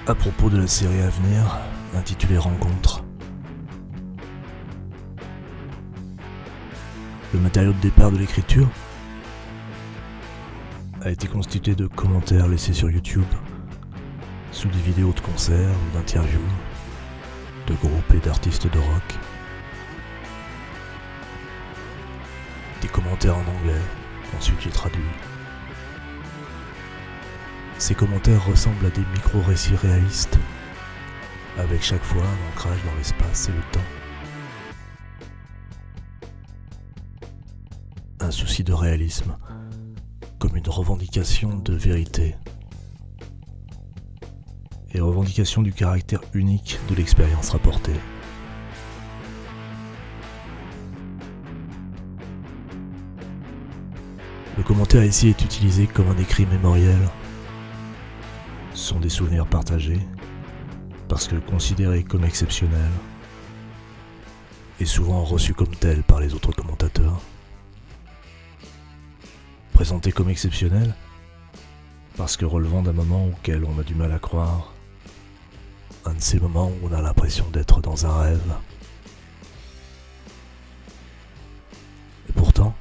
à propos de la série à venir, intitulée Rencontre. Le matériau de départ de l'écriture a été constitué de commentaires laissés sur YouTube, sous des vidéos de concerts ou d'interviews, de groupes et d'artistes de rock. Des commentaires en anglais, qu'ensuite j'ai traduits. Ces commentaires ressemblent à des micro-récits réalistes, avec chaque fois un ancrage dans l'espace et le temps. Un souci de réalisme, comme une revendication de vérité, et revendication du caractère unique de l'expérience rapportée. Le commentaire ici est utilisé comme un écrit mémoriel. Ce sont des souvenirs partagés, parce que considérés comme exceptionnels, et souvent reçus comme tels par les autres commentateurs. Présentés comme exceptionnels, parce que relevant d'un moment auquel on a du mal à croire, un de ces moments où on a l'impression d'être dans un rêve. Et pourtant,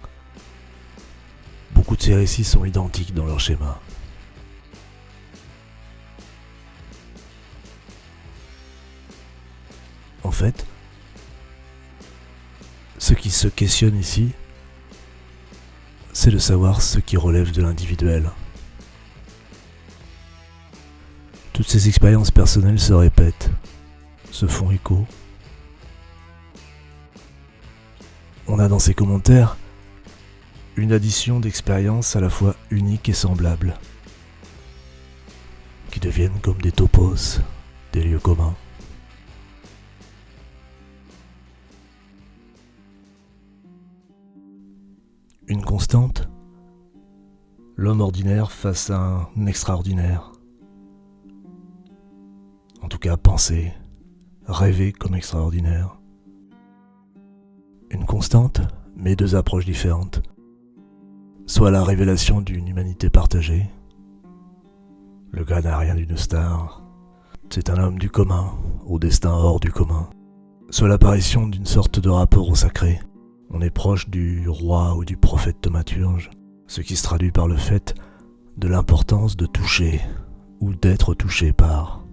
beaucoup de ces récits sont identiques dans leur schéma. En fait, ce qui se questionne ici, c'est de savoir ce qui relève de l'individuel. Toutes ces expériences personnelles se répètent, se font écho. On a dans ces commentaires une addition d'expériences à la fois uniques et semblables, qui deviennent comme des topos, des lieux communs. Une constante, l'homme ordinaire face à un extraordinaire. En tout cas, penser, rêver comme extraordinaire. Une constante, mais deux approches différentes. Soit la révélation d'une humanité partagée. Le gars n'a rien d'une star. C'est un homme du commun, au destin hors du commun. Soit l'apparition d'une sorte de rapport au sacré. On est proche du roi ou du prophète thaumaturge, ce qui se traduit par le fait de l'importance de toucher ou d'être touché par.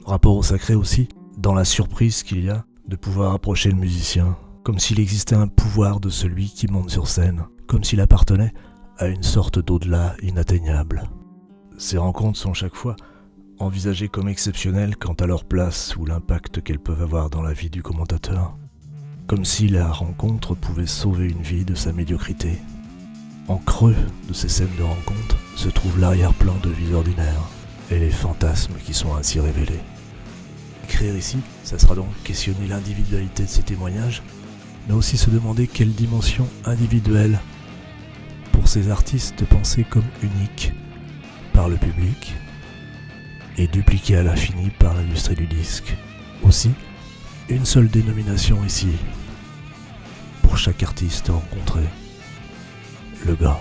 Rapport au sacré aussi, dans la surprise qu'il y a de pouvoir approcher le musicien, comme s'il existait un pouvoir de celui qui monte sur scène, comme s'il appartenait à une sorte d'au-delà inatteignable. Ces rencontres sont chaque fois envisagées comme exceptionnelles quant à leur place ou l'impact qu'elles peuvent avoir dans la vie du commentateur. Comme si la rencontre pouvait sauver une vie de sa médiocrité. En creux de ces scènes de rencontre se trouve l'arrière-plan de vies ordinaires et les fantasmes qui sont ainsi révélés. Écrire ici, ça sera donc questionner l'individualité de ces témoignages, mais aussi se demander quelle dimension individuelle pour ces artistes pensés comme uniques par le public et dupliqués à l'infini par l'industrie du disque. Aussi, une seule dénomination ici, pour chaque artiste rencontré, le gars.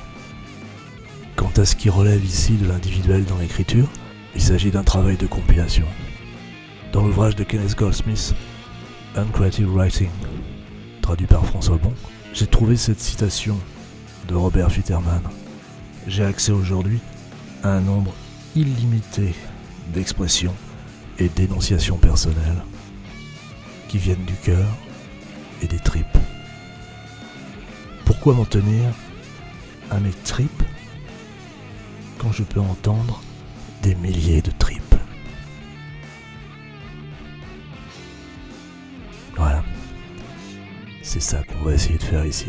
Quant à ce qui relève ici de l'individuel dans l'écriture, il s'agit d'un travail de compilation. Dans l'ouvrage de Kenneth Goldsmith, Uncreative Writing, traduit par François Bon, j'ai trouvé cette citation de Robert Futterman. J'ai accès aujourd'hui à un nombre illimité d'expressions et d'énonciations personnelles qui viennent du cœur et des tripes. Pourquoi m'en tenir à mes tripes quand je peux entendre des milliers de tripes? Voilà, c'est ça qu'on va essayer de faire ici.